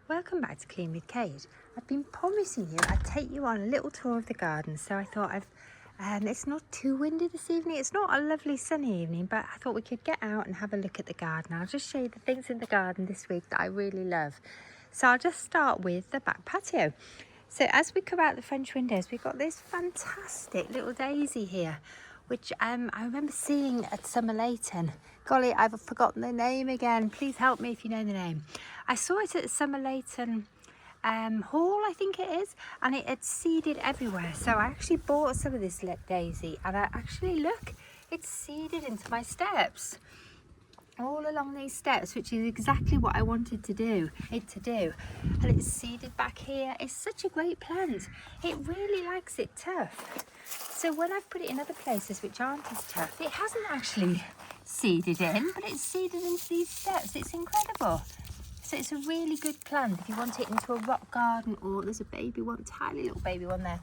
Welcome back to Clean with Kate. I've been promising you I'd take you on a little tour of the garden, so I thought it's not too windy this evening. It's not a lovely sunny evening, but I thought we could get out and have a look at the garden. I'll just show you the things in the garden this week that I really love. So I'll just start with the back patio. So as we come out the French windows, we've got this fantastic little daisy here, which I remember seeing at Summer Leighton. Golly, I've forgotten the name again. Please help me if you know the name. I saw it at Summer Leighton Hall, I think it is, and it had seeded everywhere. So I actually bought some of this daisy, and I actually look, it's seeded into my steps. All along these steps, which is exactly what I wanted to do, and it's seeded back here. It's such a great plant. It really likes it tough. So when I've put it in other places which aren't as tough, it hasn't actually seeded in, but it's seeded into these steps. It's incredible. So it's a really good plant if you want it into a rock garden, or there's a baby one, tiny little baby one there.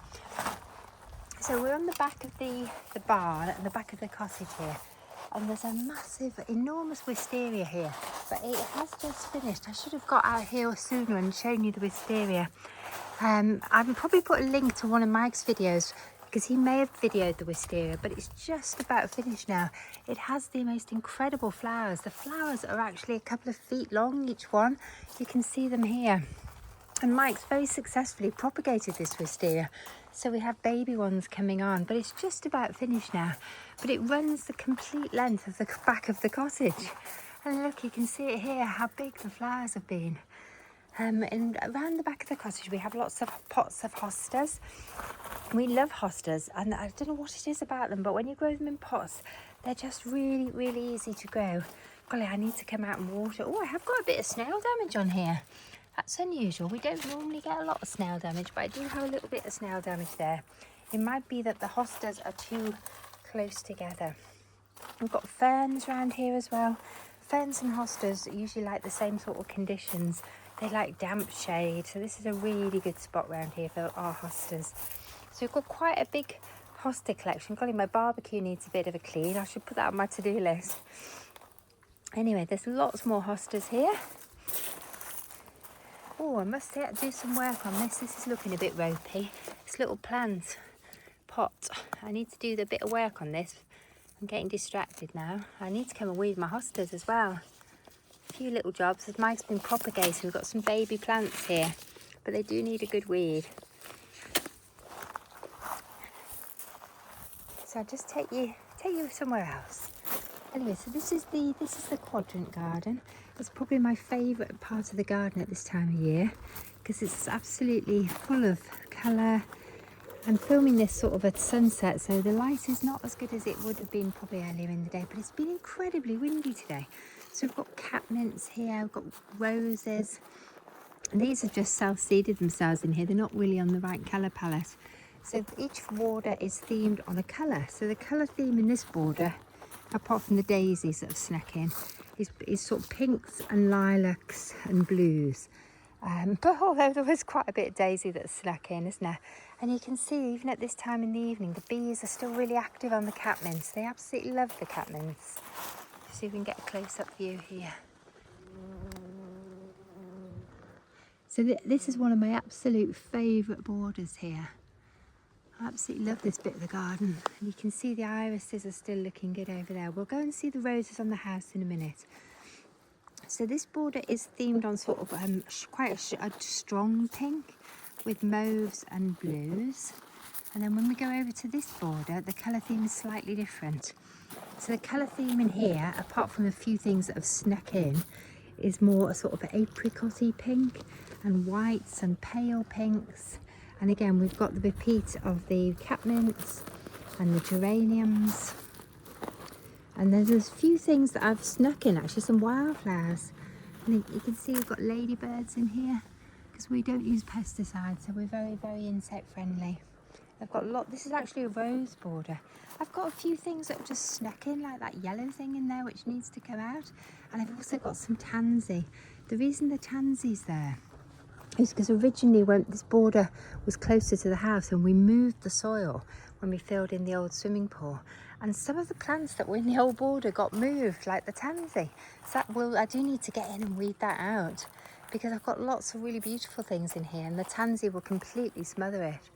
So we're on the back of the barn and the back of the cottage here. And there's a massive, enormous wisteria here, but it has just finished. I should have got out here sooner and shown you the wisteria. I've probably put a link to one of Mike's videos because he may have videoed the wisteria, but it's just about finished now. It has the most incredible flowers. The flowers are actually a couple of feet long, each one. You can see them here. And Mike's very successfully propagated this wisteria. So we have baby ones coming on, but it's just about finished now. But it runs the complete length of the back of the cottage. And look, you can see it here, how big the flowers have been. And around the back of the cottage, we have lots of pots of hostas. We love hostas, and I don't know what it is about them, but when you grow them in pots, they're just really, really easy to grow. Golly, I need to come out and water. Oh, I have got a bit of snail damage on here. That's unusual. We don't normally get a lot of snail damage, but I do have a little bit of snail damage there. It might be that the hostas are too close together. We've got ferns around here as well. Ferns and hostas usually like the same sort of conditions. They like damp shade, so this is a really good spot around here for our hostas. So we've got quite a big hosta collection. Golly, my barbecue needs a bit of a clean. I should put that on my to-do list. Anyway, there's lots more hostas here. Oh, I must do some work on this. This is looking a bit ropey. This little plant pot. I need to do a bit of work on this. I'm getting distracted now. I need to come and weed my hostas as well. A few little jobs. As Mike's been propagating, we've got some baby plants here, but they do need a good weed. So I'll just take you somewhere else. Anyway, so this is the quadrant garden. It's probably my favourite part of the garden at this time of year because it's absolutely full of colour. I'm filming this sort of at sunset, so the light is not as good as it would have been probably earlier in the day, but it's been incredibly windy today. So we've got catmints here, we've got roses, and these have just self-seeded themselves in here. They're not really on the right colour palette. So each border is themed on a colour. So the colour theme in this border, apart from the daisies that have snuck in, is sort of pinks and lilacs and blues. But although there was quite a bit of daisy that snuck in, isn't there? And you can see even at this time in the evening, the bees are still really active on the catmints. They absolutely love the catmints. See if we can get a close-up view here. So this is one of my absolute favourite borders here. I absolutely love this bit of the garden, and you can see the irises are still looking good over there. We'll go and see the roses on the house in a minute. So this border is themed on sort of quite a strong pink with mauves and blues. And then when we go over to this border, the colour theme is slightly different. So the colour theme in here, apart from a few things that have snuck in, is more a sort of apricot-y pink and whites and pale pinks. And again, we've got the repeat of the catmints and the geraniums. And then there's a few things that I've snuck in, actually, some wildflowers. And you can see we've got ladybirds in here because we don't use pesticides, so we're very, very insect friendly. I've got a lot. This is actually a rose border. I've got a few things that have just snuck in, like that yellow thing in there, which needs to come out. And I've also got some tansy. The reason the tansy's there is because originally when this border was closer to the house and we moved the soil when we filled in the old swimming pool, and some of the plants that were in the old border got moved, like the tansy. So I do need to get in and weed that out because I've got lots of really beautiful things in here, and the tansy will completely smother it.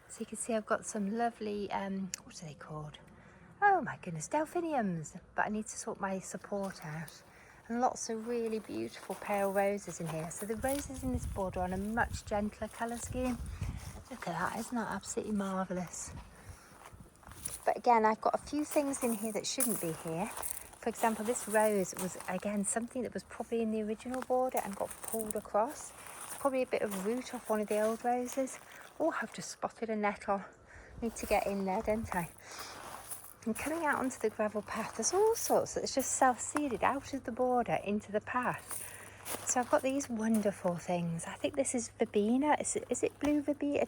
So you can see I've got some lovely, what are they called? Oh my goodness, delphiniums, but I need to sort my support out. And lots of really beautiful pale roses in here. So the roses in this border are on a much gentler colour scheme. Look at that, isn't that absolutely marvellous? But again, I've got a few things in here that shouldn't be here. For example, this rose was, again, something that was probably in the original border and got pulled across. It's probably a bit of root off one of the old roses. Oh, I've just spotted a nettle. Need to get in there, don't I? And coming out onto the gravel path, there's all sorts that's just self-seeded out of the border into the path. So I've got these wonderful things. I think this is verbena. Is it blue verbena?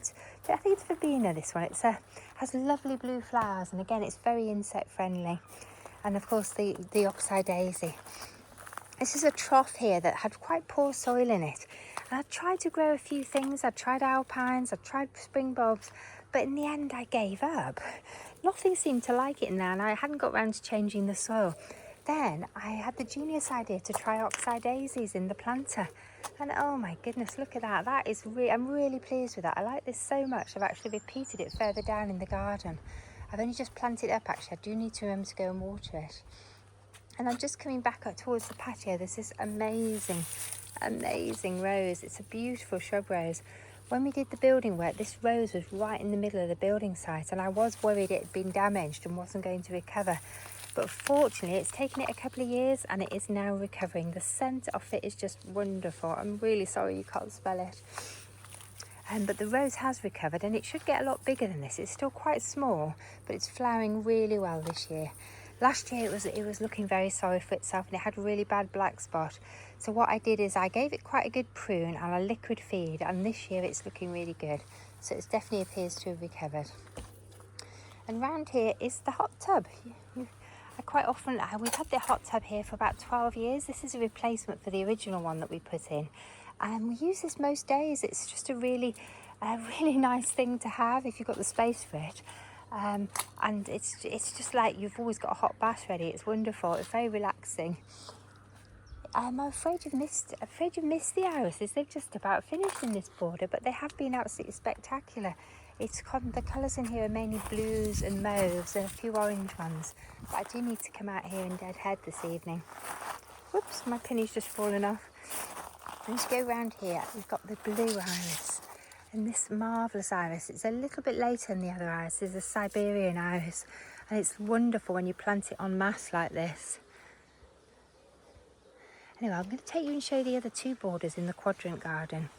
I think it's verbena, this one. It's has lovely blue flowers, and again, it's very insect friendly. And of course, the oxeye daisy. This is a trough here that had quite poor soil in it. And I tried to grow a few things. I tried alpines, I tried springbulbs, but in the end I gave up. Nothing seemed to like it in there, and I hadn't got around to changing the soil. Then I had the genius idea to try oxeye daisies in the planter. And oh my goodness, look at that. That is I'm really pleased with that. I like this so much. I've actually repeated it further down in the garden. I've only just planted it up actually. I do need to remember to go and water it. And I'm just coming back up towards the patio. There's this amazing rose. It's a beautiful shrub rose. When we did the building work, this rose was right in the middle of the building site, and I was worried it had been damaged and wasn't going to recover. But fortunately, it's taken it a couple of years and it is now recovering. The scent of it is just wonderful. I'm really sorry you can't smell it. But the rose has recovered, and it should get a lot bigger than this. It's still quite small, but it's flowering really well this year. Last year it was looking very sorry for itself, and it had a really bad black spot. So what I did is I gave it quite a good prune and a liquid feed, and this year it's looking really good. So it definitely appears to have recovered. And round here is the hot tub. We've had the hot tub here for about 12 years. This is a replacement for the original one that we put in. And we use this most days. It's just a really nice thing to have if you've got the space for it. And it's just like you've always got a hot bath ready. It's wonderful. It's very relaxing. I'm afraid you've missed the irises. They've just about finished in this border, but they have been absolutely spectacular. The colours in here are mainly blues and mauves and a few orange ones. But I do need to come out here and deadhead this evening. Whoops, my pinny's just fallen off. And as you go round here, we've got the blue iris. And this marvellous iris, it's a little bit later than the other iris. It's a Siberian iris. And it's wonderful when you plant it en masse like this. Anyway, I'm going to take you and show you the other two borders in the quadrant garden.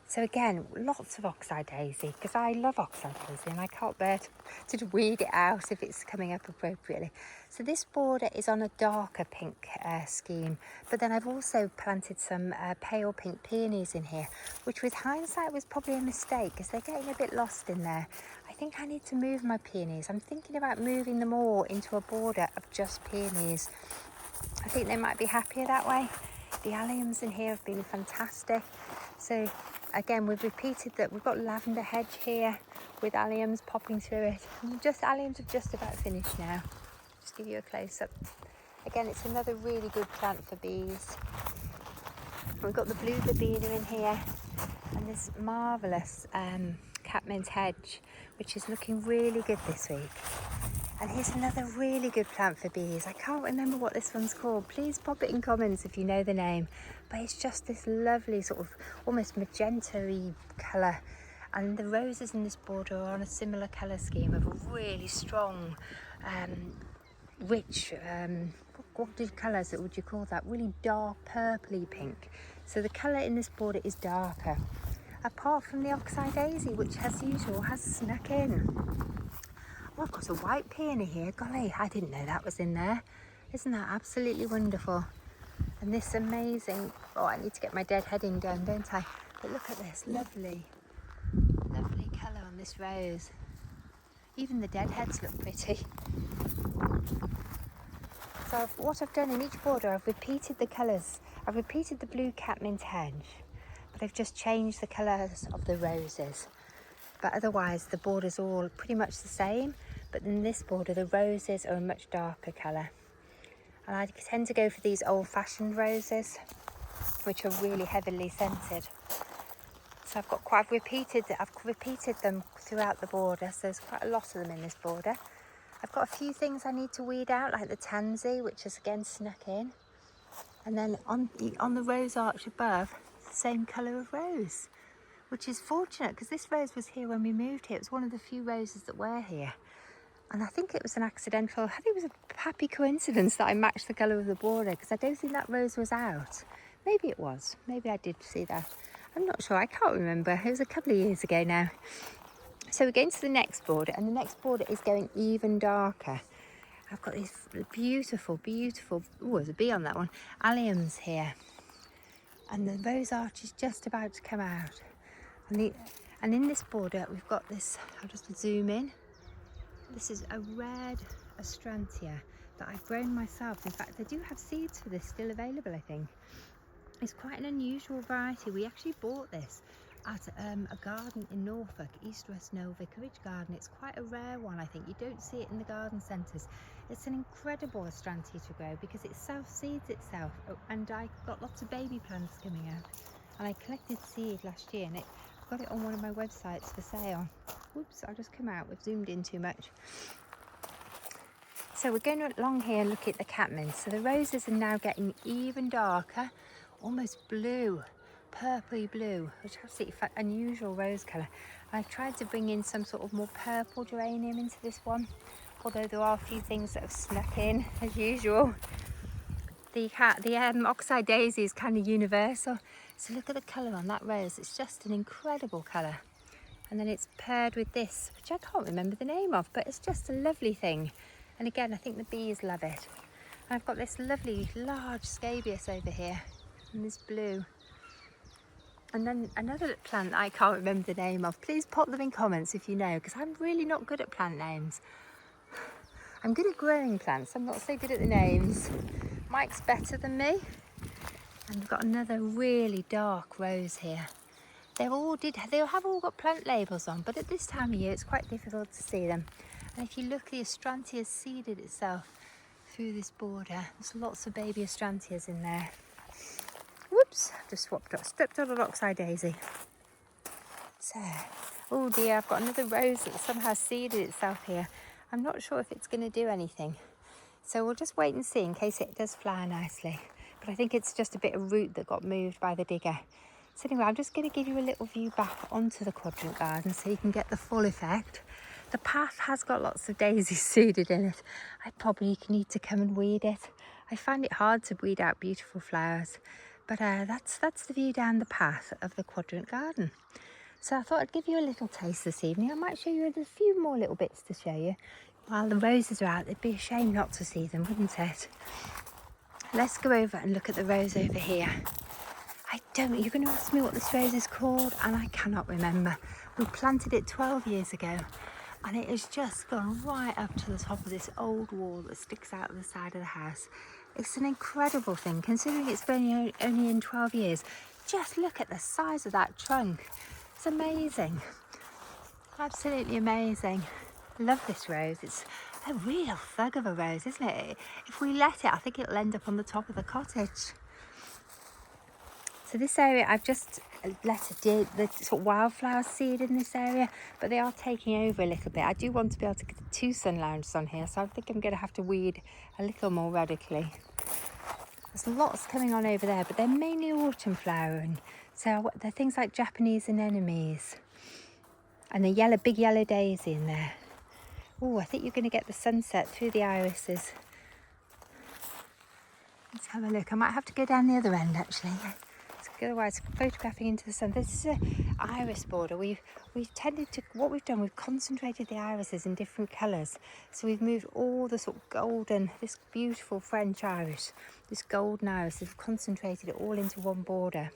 So again, lots of oxeye daisy, because I love oxeye daisy and I can't bear to weed it out if it's coming up appropriately. So this border is on a darker pink scheme, but then I've also planted some pale pink peonies in here, which with hindsight was probably a mistake because they're getting a bit lost in there. I think I need to move my peonies. I'm thinking about moving them all into a border of just peonies. I think they might be happier that way. The alliums in here have been fantastic. So again, we've repeated that. We've got lavender hedge here with alliums popping through it. And alliums are just about finished now. Just give you a close-up. Again, it's another really good plant for bees. We've got the blue verbena in here and this marvellous catmint hedge, which is looking really good this week. And here's another really good plant for bees. I can't remember what this one's called. Please pop it in comments if you know the name. But it's just this lovely sort of almost magenta-y colour. And the roses in this border are on a similar colour scheme of a really strong, rich, what colours would you call that? Really dark purpley pink. So the colour in this border is darker. Apart from the oxeye daisy, which as usual has snuck in. Oh, I've got a white peony here. Golly, I didn't know that was in there. Isn't that absolutely wonderful? And this amazing... Oh, I need to get my deadheading done, don't I? But look at this lovely colour on this rose. Even the deadheads look pretty. So what I've done in each border, I've repeated the colours. I've repeated the blue catmint hedge, but I've just changed the colours of the roses. But otherwise the border's all pretty much the same, but in this border the roses are a much darker colour. And I tend to go for these old-fashioned roses. which are really heavily scented. So I've repeated them throughout the border, so there's quite a lot of them in this border. I've got a few things I need to weed out, like the tansy, which is again snuck in. And then on the rose arch above, same colour of rose, which is fortunate because this rose was here when we moved here. It was one of the few roses that were here. And I think it was I think it was a happy coincidence that I matched the colour of the border, because I don't think that rose was out. Maybe it was. Maybe I did see that. I'm not sure. I can't remember. It was a couple of years ago now. So we're going to the next border, and the next border is going even darker. I've got these beautiful, beautiful, oh, there's a bee on that one, alliums here. And the rose arch is just about to come out. And in this border, we've got this, I'll just zoom in. This is a red astrantia that I've grown myself. In fact, I do have seeds for this still available, I think. It's quite an unusual variety. We actually bought this at a garden in Norfolk, East West Knoll Vicarage Garden. It's quite a rare one, I think. You don't see it in the garden centres. It's an incredible astrantia to grow because it self-seeds itself. Oh, and I got lots of baby plants coming out. And I collected seed last year, and I've got it on one of my websites for sale. Whoops, I'll just come out. We've zoomed in too much. So we're going along here and look at the catmint. So the roses are now getting even darker, almost blue. Purpley blue, which is absolutely unusual rose colour. I've tried to bring in some sort of more purple geranium into this one, although there are a few things that have snuck in as usual. The oxeye daisy is kind of universal. So look at the colour on that rose. It's just an incredible colour. And then it's paired with this, which I can't remember the name of, but it's just a lovely thing. And again, I think the bees love it. And I've got this lovely large scabious over here in this blue. And then another plant that I can't remember the name of. Please pop them in comments if you know, because I'm really not good at plant names. I'm good at growing plants, I'm not so good at the names. Mike's better than me. And we've got another really dark rose here. They have all got plant labels on, but at this time of year it's quite difficult to see them. And if you look, the astrantia has seeded itself through this border. There's lots of baby astrantias in there. Whoops, I've just stepped on an oxeye daisy. So, oh dear, I've got another rose that somehow seeded itself here. I'm not sure if it's going to do anything. So we'll just wait and see in case it does flower nicely. But I think it's just a bit of root that got moved by the digger. So anyway, I'm just going to give you a little view back onto the quadrant garden so you can get the full effect. The path has got lots of daisies seeded in it. I probably need to come and weed it. I find it hard to weed out beautiful flowers. But that's the view down the path of the quadrant garden. So I thought I'd give you a little taste this evening. I might show you a few more little bits to show you. While the roses are out, it'd be a shame not to see them, wouldn't it? Let's go over and look at the rose over here. You're going to ask me what this rose is called, and I cannot remember. We planted it 12 years ago, and it has just gone right up to the top of this old wall that sticks out of the side of the house. It's an incredible thing, considering it's been only in 12 years. Just look at the size of that trunk. It's amazing. Absolutely amazing. Love this rose. It's a real thug of a rose, isn't it? If we let it, I think it'll end up on the top of the cottage. So this area, I've just let the sort of wildflower seed in this area, but they are taking over a little bit. I do want to be able to get the 2 sun lounges on here, so I think I'm going to have to weed a little more radically. There's lots coming on over there, but they're mainly autumn flowering. So they're things like Japanese anemones and the big yellow daisy in there. Oh, I think you're going to get the sunset through the irises. Let's have a look. I might have to go down the other end actually. Otherwise, photographing into the sun. This is an iris border. We've tended to, what we've done, we've concentrated the irises in different colours. So we've moved all the sort of golden, this beautiful French iris, this golden iris, we've concentrated it all into one border.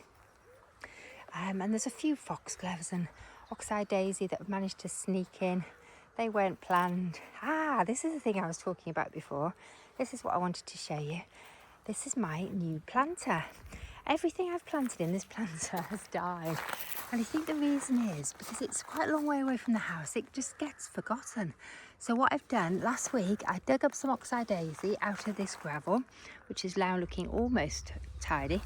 And there's a few foxgloves and oxeye daisy that have managed to sneak in. They weren't planned. This is the thing I was talking about before. This is what I wanted to show you. This is my new planter. Everything I've planted in this planter has died. And I think the reason is because it's quite a long way away from the house. It just gets forgotten. So what I've done, last week, I dug up some oxeye daisy out of this gravel, which is now looking almost tidy.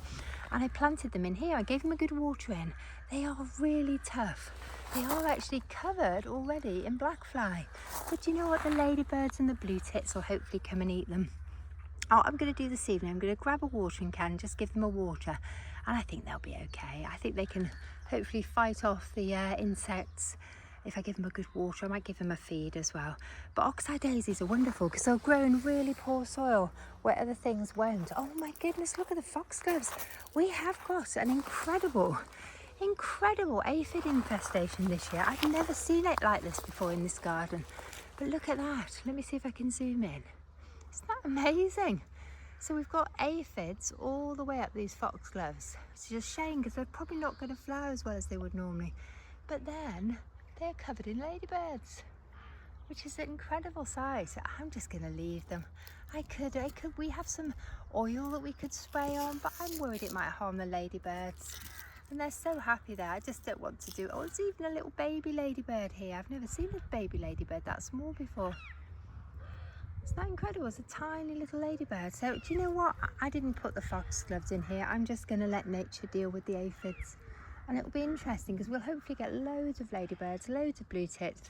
and I planted them in here. I gave them a good water in. They are really tough. They are actually covered already in black fly. But you know what? The ladybirds and the blue tits will hopefully come and eat them. What I'm going to do this evening, I'm going to grab a watering can, just give them a water, and I think they'll be okay. I think they can hopefully fight off the insects. If I give them a good water, I might give them a feed as well. But oxeye daisies are wonderful because they'll grow in really poor soil where other things won't. Oh my goodness, look at the foxgloves. We have got an incredible aphid infestation this year. I've never seen it like this before in this garden. But look at that. Let me see if I can zoom in. Isn't that amazing? So we've got aphids all the way up these foxgloves. It's just a shame because they're probably not going to flower as well as they would normally. But then they're covered in ladybirds, which is an incredible size. I'm just going to leave them. We have some oil that we could spray on, but I'm worried it might harm the ladybirds. And they're so happy there. I just don't want to do it. Oh, there's even a little baby ladybird here. I've never seen a baby ladybird that small before. Isn't that incredible? It's a tiny little ladybird. So do you know what? I didn't put the foxgloves in here. I'm just going to let nature deal with the aphids. And it'll be interesting because we'll hopefully get loads of ladybirds, loads of blue tits.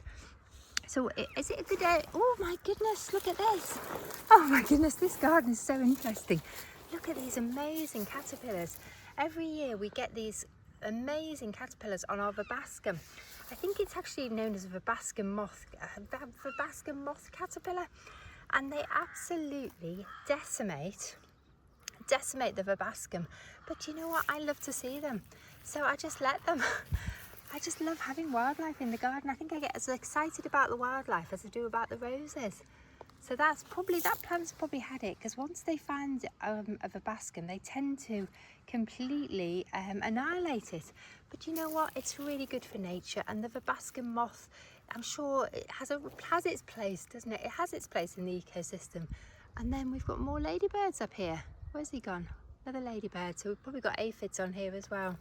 So is it a good day? Oh my goodness, look at this. Oh my goodness, this garden is so interesting. Look at these amazing caterpillars. Every year we get these amazing caterpillars on our verbascum. I think it's actually known as a verbascum moth caterpillar. And they absolutely decimate the verbascum. But you know what? I love to see them. So I just let them. I just love having wildlife in the garden. I think I get as excited about the wildlife as I do about the roses. So that plant's probably had it, because once they find a verbascum, they tend to completely annihilate it. But you know what? It's really good for nature, and the verbascum moth, I'm sure it has its place, doesn't it? It has its place in the ecosystem. And then we've got more ladybirds up here. Where's he gone? Another ladybird. So we've probably got aphids on here as well.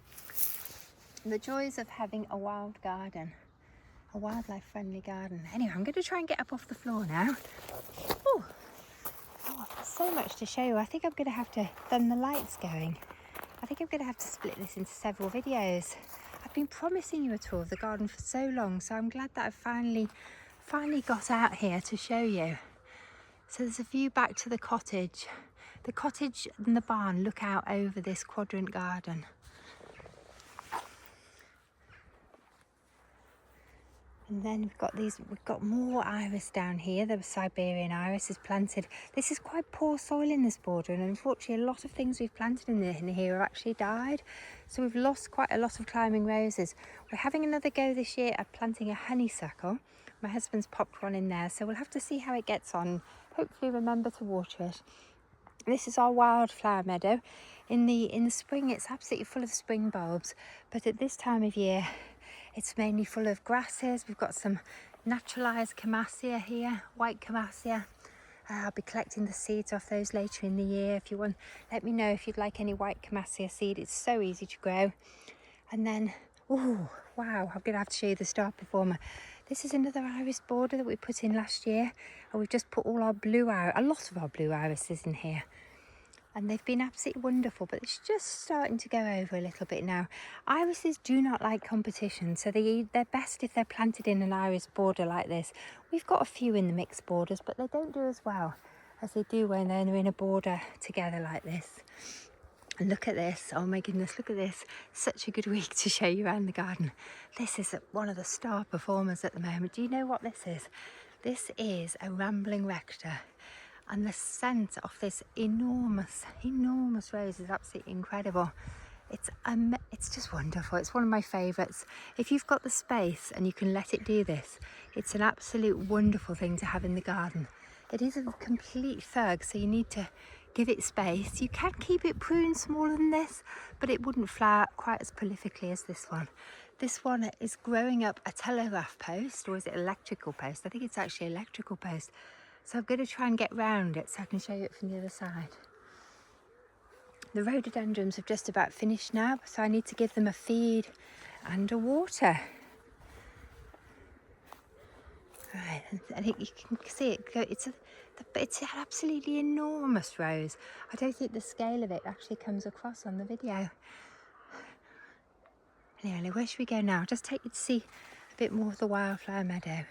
The joys of having a wild garden, a wildlife friendly garden. Anyway, I'm going to try and get up off the floor now. Oh, there's so much to show you. I think I'm going to have to turn the lights going. I think I'm going to have to split this into several videos. I've been promising you a tour of the garden for so long, so I'm glad that I've finally got out here to show you. So there's a view back to the cottage. The cottage and the barn look out over this quadrant garden. And then we've got more iris down here. The Siberian iris is planted. This is quite poor soil in this border, and unfortunately a lot of things we've planted in here have actually died. So we've lost quite a lot of climbing roses. We're having another go this year at planting a honeysuckle. My husband's popped one in there, so we'll have to see how it gets on. Hopefully remember to water it. This is our wildflower meadow. In the spring it's absolutely full of spring bulbs, but at this time of year it's mainly full of grasses. We've got some naturalised camassia here, white camassia. I'll be collecting the seeds off those later in the year. If you want, let me know if you'd like any white camassia seed. It's so easy to grow. And then, oh wow, I'm going to have to show you the star performer. This is another iris border that we put in last year, and we've just put a lot of our blue irises in here. And they've been absolutely wonderful, but it's just starting to go over a little bit now. Irises do not like competition, so they're best if they're planted in an iris border like this. We've got a few in the mixed borders, but they don't do as well as they do when they're in a border together like this. And look at this. Oh my goodness, look at this. Such a good week to show you around the garden. This is one of the star performers at the moment. Do you know what this is? This is a rambling rector. And the scent of this enormous rose is absolutely incredible. It's just wonderful. It's one of my favourites. If you've got the space and you can let it do this, it's an absolute wonderful thing to have in the garden. It is a complete thug, so you need to give it space. You can keep it pruned smaller than this, but it wouldn't flower quite as prolifically as this one. This one is growing up a telegraph post, or is it electrical post? I think it's actually electrical post. So I'm going to try and get round it so I can show you it from the other side. The rhododendrons have just about finished now, so I need to give them a feed and a water. Right, and you can see it go, it's an absolutely enormous rose. I don't think the scale of it actually comes across on the video. Anyway, where should we go now? I'll just take you to see a bit more of the wildflower meadow.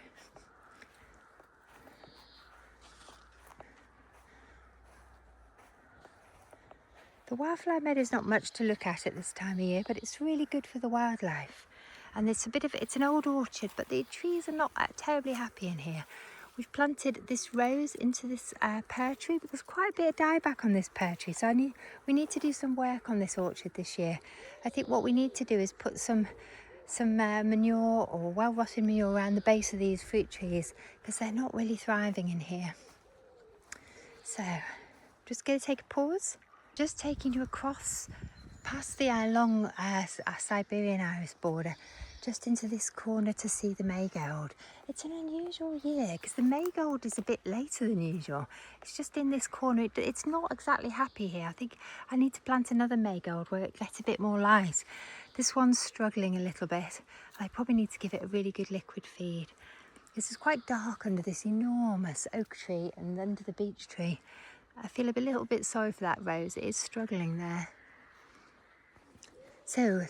The wildflower meadow is not much to look at this time of year, but it's really good for the wildlife. And it's an old orchard, but the trees are not terribly happy in here. We've planted this rose into this pear tree, but there's quite a bit of dieback on this pear tree. So we need to do some work on this orchard this year. I think what we need to do is put some manure or well-rotted manure around the base of these fruit trees, because they're not really thriving in here. So, just going to take a pause. Just taking you across past the long Siberian iris border, just into this corner to see the marigold. It's an unusual year because the marigold is a bit later than usual. It's just in this corner. It's not exactly happy here. I think I need to plant another marigold where it gets a bit more light. This one's struggling a little bit. I probably need to give it a really good liquid feed. This is quite dark under this enormous oak tree and under the beech tree. I feel a little bit sorry for that rose. It is struggling there. So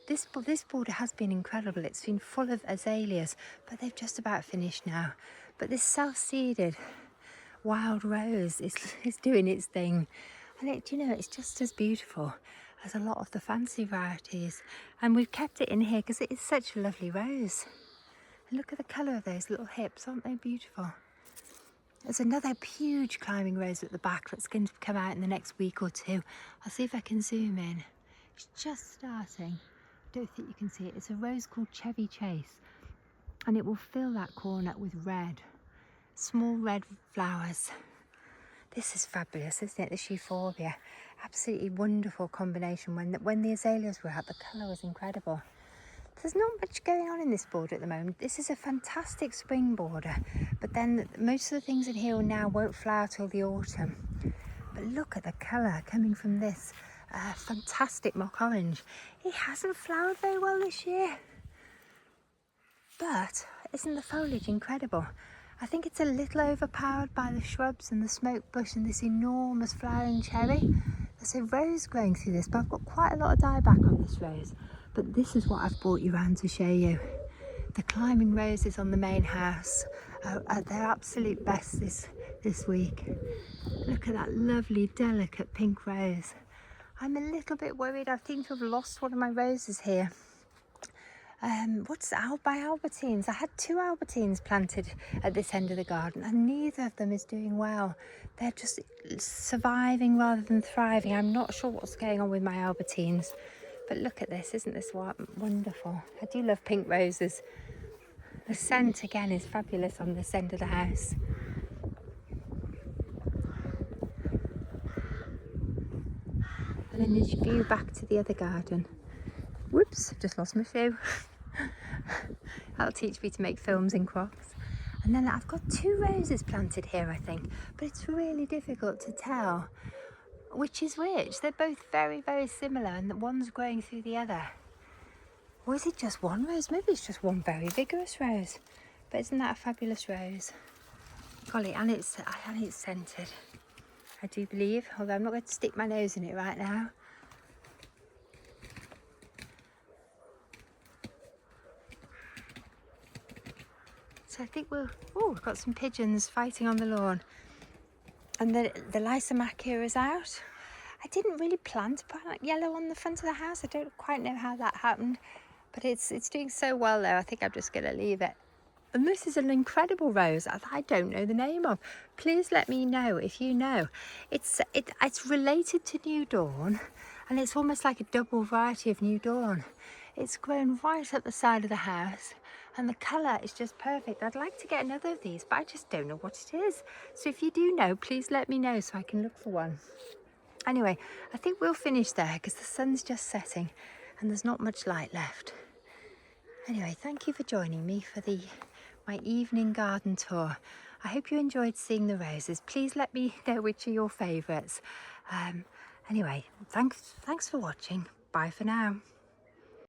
this border has been incredible. It's been full of azaleas, but they've just about finished now. But this self-seeded wild rose is doing its thing. And it's just as beautiful as a lot of the fancy varieties. And we've kept it in here because it is such a lovely rose. And look at the colour of those little hips, aren't they beautiful? There's another huge climbing rose at the back that's going to come out in the next week or two. I'll see if I can zoom in. It's just starting. I don't think you can see it. It's a rose called Chevy Chase, and it will fill that corner with red, small red flowers. This is fabulous, isn't it? The euphorbia. Absolutely wonderful combination. When the azaleas were out, the colour was incredible. There's not much going on in this border at the moment. This is a fantastic spring border, but then most of the things in here now won't flower till the autumn. But look at the colour coming from this fantastic mock orange. It hasn't flowered very well this year, but isn't the foliage incredible? I think it's a little overpowered by the shrubs and the smoke bush and this enormous flowering cherry. There's a rose growing through this, but I've got quite a lot of dieback on this rose. But this is what I've brought you around to show you. The climbing roses on the main house are at their absolute best this week. Look at that lovely, delicate pink rose. I'm a little bit worried. I seem to have lost one of my roses here. By albertines. I had 2 albertines planted at this end of the garden, and neither of them is doing well. They're just surviving rather than thriving. I'm not sure what's going on with my albertines. But look at this, isn't this wonderful? I do love pink roses. The scent again is fabulous on this end of the house. And then there's your view back to the other garden. Whoops, just lost my shoe. That'll teach me to make films in Crocs. And then I've got 2 roses planted here, I think, but it's really difficult to tell which is which. They're both very, very similar, and one's growing through the other. Or is it just one rose? Maybe it's just one very vigorous rose. But isn't that a fabulous rose? Golly, and it's scented, I do believe, although I'm not going to stick my nose in it right now. So I think we've got some pigeons fighting on the lawn. And the Lysimachia is out. I didn't really plan to put yellow on the front of the house. I don't quite know how that happened, but it's doing so well there. I think I'm just going to leave it. And this is an incredible rose I don't know the name of. Please let me know if you know. It's related to New Dawn, and it's almost like a double variety of New Dawn. It's grown right up the side of the house, and the colour is just perfect. I'd like to get another of these, but I just don't know what it is. So if you do know, please let me know so I can look for one. Anyway, I think we'll finish there because the sun's just setting and there's not much light left. Anyway, thank you for joining me for my evening garden tour. I hope you enjoyed seeing the roses. Please let me know which are your favourites. Anyway, thanks for watching. Bye for now.